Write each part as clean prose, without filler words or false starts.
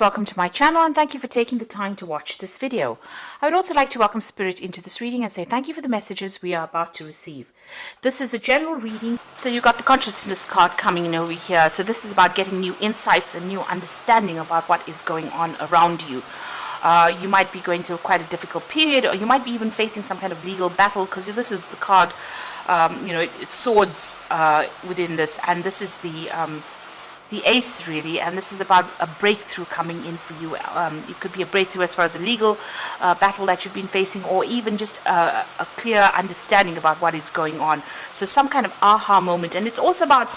Welcome to my channel and thank you for taking the time to watch this video. I would also like to welcome Spirit into this reading and say thank you for the messages we are about to receive. This is a general reading, so you've got the consciousness card coming in over here. So this is about getting new insights and new understanding about what is going on around you. You might be going through quite a difficult period, or you might be even facing some kind of legal battle, because this is the card, it's swords within this, and this is the ace, really, and this is about a breakthrough coming in for you. It could be a breakthrough as far as a legal battle that you've been facing, or even just a clear understanding about what is going on. So some kind of aha moment, and it's also about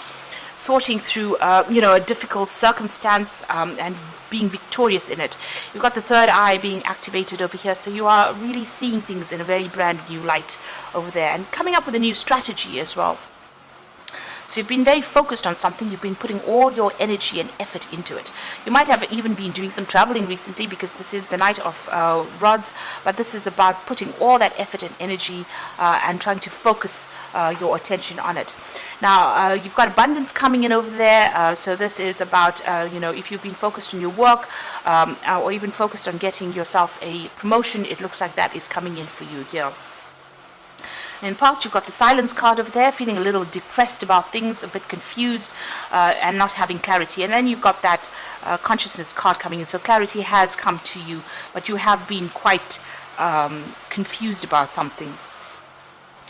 sorting through a difficult circumstance and being victorious in it. You've got the third eye being activated over here, so you are really seeing things in a very brand new light over there, and coming up with a new strategy as well. So you've been very focused on something, you've been putting all your energy and effort into it. You might have even been doing some traveling recently, because this is the Knight of Rods, but this is about putting all that effort and energy and trying to focus your attention on it. Now, you've got abundance coming in over there, so this is about, if you've been focused on your work or even focused on getting yourself a promotion, it looks like that is coming in for you here. In the past, you've got the silence card over there, feeling a little depressed about things, a bit confused, and not having clarity. And then you've got that consciousness card coming in. So clarity has come to you, but you have been quite confused about something.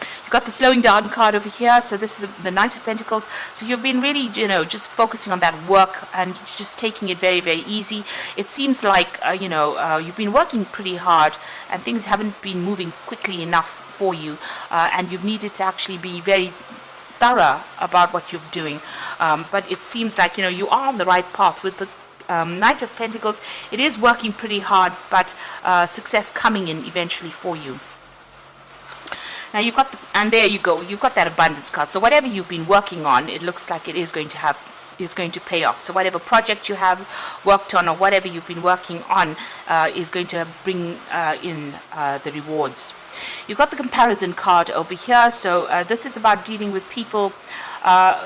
You've got the slowing down card over here. So this is the Knight of Pentacles. So you've been really, just focusing on that work and just taking it very, very easy. It seems like, you've been working pretty hard and things haven't been moving quickly enough for you, and you've needed to actually be very thorough about what you're doing, but it seems like you are on the right path with the Knight of Pentacles. It is working pretty hard, but success coming in eventually for you. Now you've got and there you go, you've got that abundance card. So whatever you've been working on, it looks like it is going to pay off. So whatever project you have worked on, or whatever you've been working on, is going to bring in the rewards. You've got the comparison card over here. So this is about dealing with people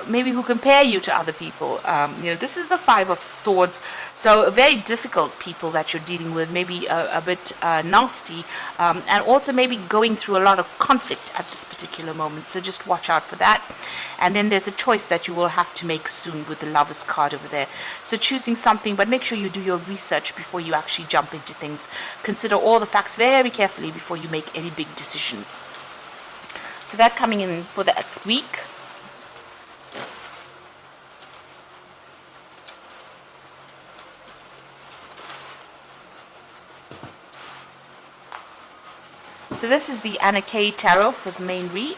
maybe who compare you to other people. This is the Five of Swords, so very difficult people that you're dealing with, maybe a bit nasty, and also maybe going through a lot of conflict at this particular moment, so just watch out for that. And then there's a choice that you will have to make soon with the Lovers card over there. So choosing something, but make sure you do your research before you actually jump into things. Consider all the facts very carefully before you make any big decisions. So that coming in for that week. So this is the Anna K Tarot for the main read.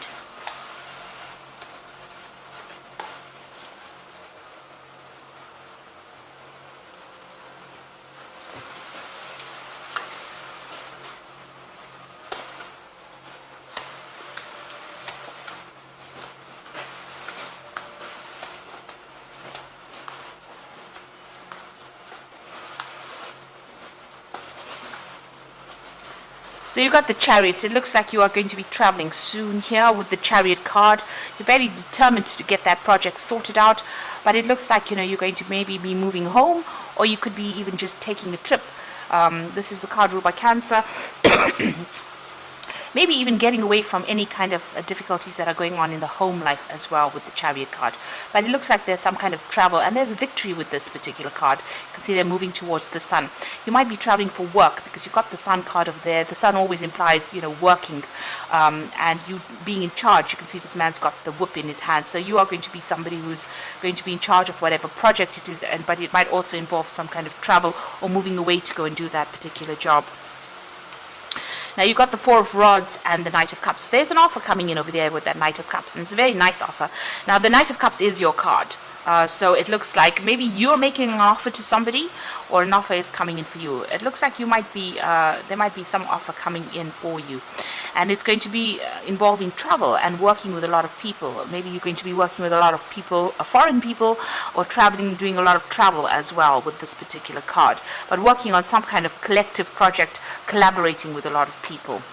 So you got the Chariots. It looks like you are going to be traveling soon here with the Chariot card. You're very determined to get that project sorted out, but it looks like you're going to maybe be moving home, or you could be even just taking a trip. This is a card ruled by Cancer. Maybe even getting away from any kind of difficulties that are going on in the home life as well with the Chariot card. But it looks like there's some kind of travel, and there's a victory with this particular card. You can see they're moving towards the sun. You might be traveling for work, because you've got the Sun card over there. The sun always implies, working, and you being in charge. You can see this man's got the whip in his hand. So you are going to be somebody who's going to be in charge of whatever project it is, but it might also involve some kind of travel or moving away to go and do that particular job. Now you've got the Four of Rods and the Knight of Cups. There's an offer coming in over there with that Knight of Cups, and it's a very nice offer. Now the Knight of Cups is your card. So it looks like maybe you're making an offer to somebody, or an offer is coming in for you. It looks like you might be, there might be some offer coming in for you. And it's going to be involving travel and working with a lot of people. Maybe you're going to be working with a lot of people, foreign people, or traveling, doing a lot of travel as well with this particular card. But working on some kind of collective project, collaborating with a lot of people.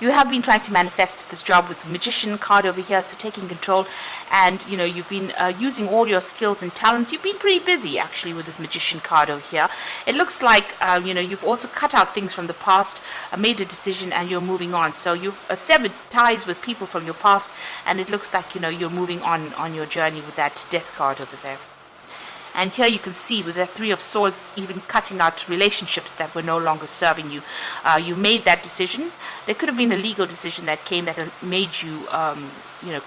You have been trying to manifest this job with the Magician card over here, so taking control, and you've been using all your skills and talents. You've been pretty busy actually with this Magician card over here. It looks like you've also cut out things from the past, made a decision, and you're moving on. So you've severed ties with people from your past, and it looks like you're moving on your journey with that Death card over there. And here you can see with the Three of Swords, even cutting out relationships that were no longer serving you. You made that decision. There could have been a legal decision that came that made you,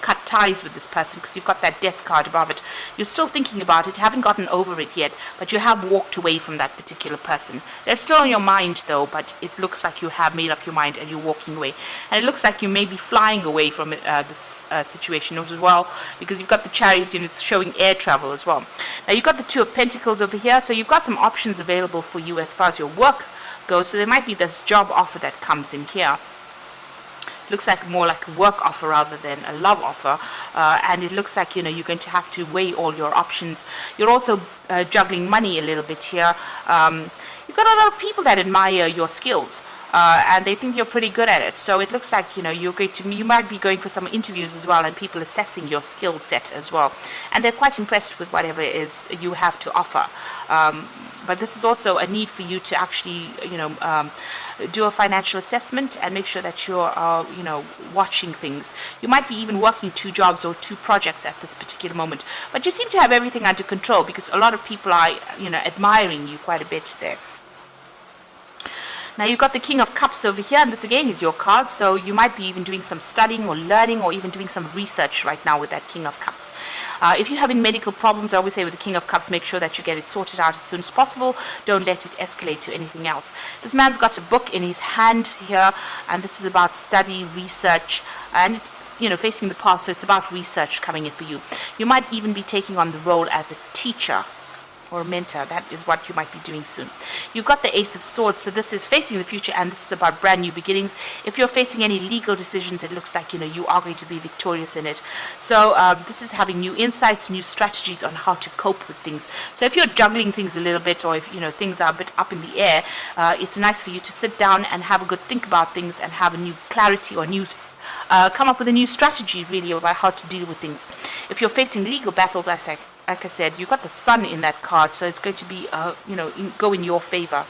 cut ties with this person, because you've got that Death card above it. You're still thinking about it, haven't gotten over it yet, but you have walked away from that particular person. They're still on your mind though, but it looks like you have made up your mind and you're walking away. And it looks like you may be flying away from this situation as well, because you've got the Chariot and it's showing air travel as well. Now you've got the Two of Pentacles over here, so you've got some options available for you as far as your work goes. So there might be this job offer that comes in here. Looks like more like a work offer rather than a love offer, and it looks like you're going to have to weigh all your options. You're also juggling money a little bit here. You've got a lot of people that admire your skills, and they think you're pretty good at it. So it looks like you might be going for some interviews as well, and people assessing your skill set as well, and they're quite impressed with whatever it is you have to offer. But this is also a need for you to actually do a financial assessment and make sure that you're watching things. You might be even working 2 jobs or 2 projects at this particular moment, but you seem to have everything under control, because a lot of people are admiring you quite a bit there. Now you've got the King of Cups over here, and this again is your card, so you might be even doing some studying or learning or even doing some research right now with that King of Cups. If you're having medical problems, I always say with the King of Cups, make sure that you get it sorted out as soon as possible. Don't let it escalate to anything else. This man's got a book in his hand here, and this is about study, research, and it's facing the past, so it's about research coming in for you. You might even be taking on the role as a teacher or a mentor. That is what you might be doing soon. You've got the Ace of Swords, so this is facing the future, and this is about brand new beginnings. If you're facing any legal decisions, it looks like you are going to be victorious in it. So this is having new insights, new strategies on how to cope with things. So if you're juggling things a little bit, or if things are a bit up in the air, it's nice for you to sit down and have a good think about things and have a new clarity or new come up with a new strategy really about how to deal with things. If you're facing legal battles, like I said, you've got the Sun in that card, so it's going to be go in your favor.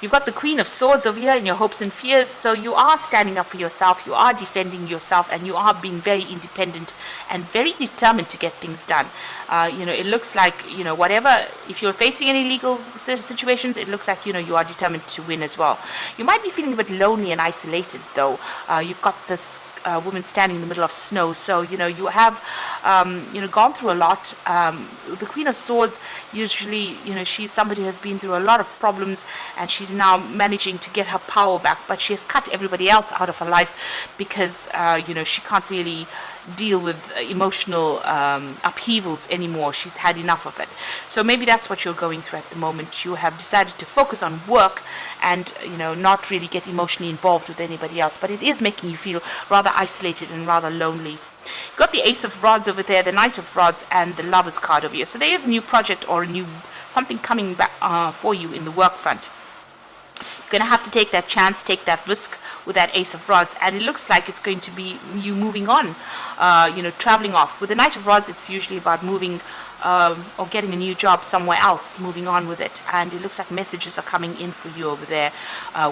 You've got the Queen of Swords over here in your hopes and fears, so you are standing up for yourself, you are defending yourself, and you are being very independent and very determined to get things done. It looks like, whatever, if you're facing any legal situations, it looks like, you are determined to win as well. You might be feeling a bit lonely and isolated, though. You've got this woman standing in the middle of snow, so you have gone through a lot. The Queen of Swords, usually she's somebody who has been through a lot of problems, and she's now managing to get her power back, but she has cut everybody else out of her life because she can't really deal with emotional upheavals anymore. She's had enough of it. So maybe that's what you're going through at the moment. You have decided to focus on work and not really get emotionally involved with anybody else, but it is making you feel rather isolated and rather lonely. You've got the Ace of Rods over there, the Knight of Rods, and the Lover's card over here. So there is a new project or a new something coming back for you in the work front. You're going to have to take that chance, take that risk with that Ace of Rods, and it looks like it's going to be you moving on, traveling off. With the Knight of Rods, it's usually about moving or getting a new job somewhere else, moving on with it, and it looks like messages are coming in for you over there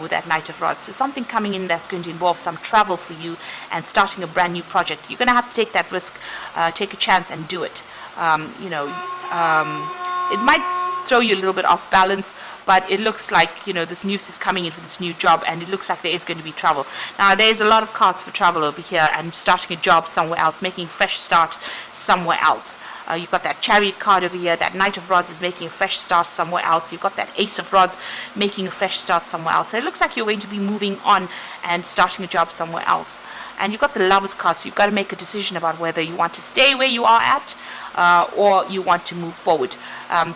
with that Knight of Rods. So something coming in that's going to involve some travel for you and starting a brand new project. You're going to have to take that risk, take a chance and do it. It might throw you a little bit off balance, but it looks like, this news is coming in for this new job, and it looks like there is going to be travel. Now, there's a lot of cards for travel over here and starting a job somewhere else, making a fresh start somewhere else. You've got that Chariot card over here. That Knight of Rods is making a fresh start somewhere else. You've got that Ace of Rods making a fresh start somewhere else. So it looks like you're going to be moving on and starting a job somewhere else. And you've got the Lover's card, so you've got to make a decision about whether you want to stay where you are at, or you want to move forward.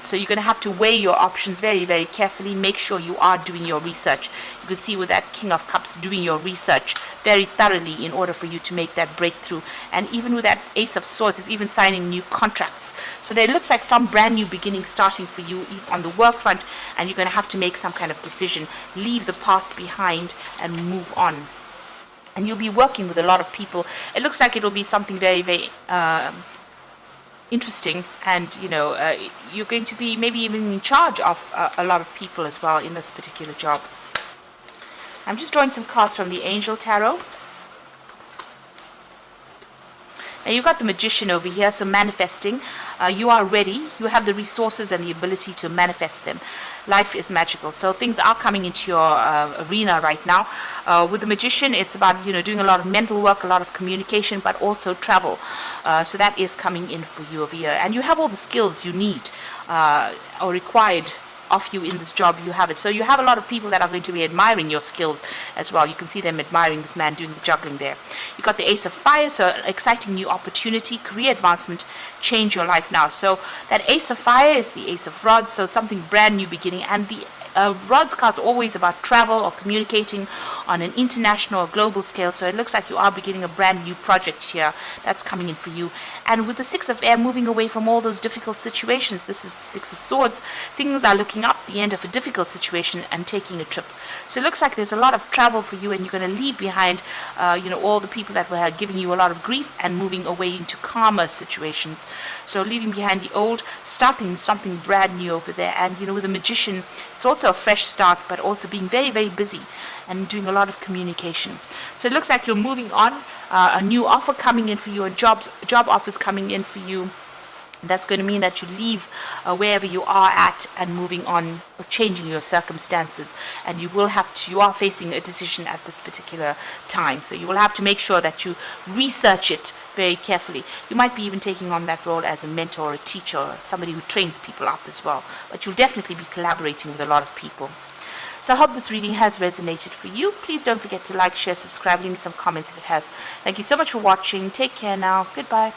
So you're going to have to weigh your options very, very carefully. Make sure you are doing your research. You can see with that King of Cups, doing your research very thoroughly in order for you to make that breakthrough. And even with that Ace of Swords, it's even signing new contracts. So there looks like some brand new beginning starting for you on the work front, and you're going to have to make some kind of decision. Leave the past behind and move on. And you'll be working with a lot of people. It looks like it'll be something very, very interesting, and you're going to be maybe even in charge of a lot of people as well in this particular job. I'm just drawing some cards from the Angel Tarot. Now you've got the Magician over here, so manifesting. You are ready. You have the resources and the ability to manifest them. Life is magical, so things are coming into your arena right now. With the Magician, it's about doing a lot of mental work, a lot of communication, but also travel. So that is coming in for you over here, and you have all the skills you need or required of you in this job. You have it. So you have a lot of people that are going to be admiring your skills as well. You can see them admiring this man doing the juggling there. You've got the Ace of Fire, so exciting new opportunity, career advancement, change your life now. So that Ace of Fire is the Ace of Rods, so something brand new beginning. And the Rods card's always about travel or communicating on an international or global scale, so it looks like you are beginning a brand new project here that's coming in for you. And with the Six of Air, moving away from all those difficult situations, this is the Six of Swords, things are looking up, the end of a difficult situation, and taking a trip. So it looks like there's a lot of travel for you, and you're going to leave behind all the people that were giving you a lot of grief, and moving away into calmer situations. So leaving behind the old, starting something brand new over there. And with the Magician, it's also a fresh start, but also being very, very busy and doing a lot of communication. So it looks like you're moving on, a new offer coming in for you, a job offers coming in for you. That's going to mean that you leave wherever you are at and moving on, or changing your circumstances. And you are facing a decision at this particular time. So you will have to make sure that you research it very carefully. You might be even taking on that role as a mentor or a teacher, or somebody who trains people up as well. But you'll definitely be collaborating with a lot of people. So I hope this reading has resonated for you. Please don't forget to like, share, subscribe, leave me some comments if it has. Thank you so much for watching. Take care now. Goodbye.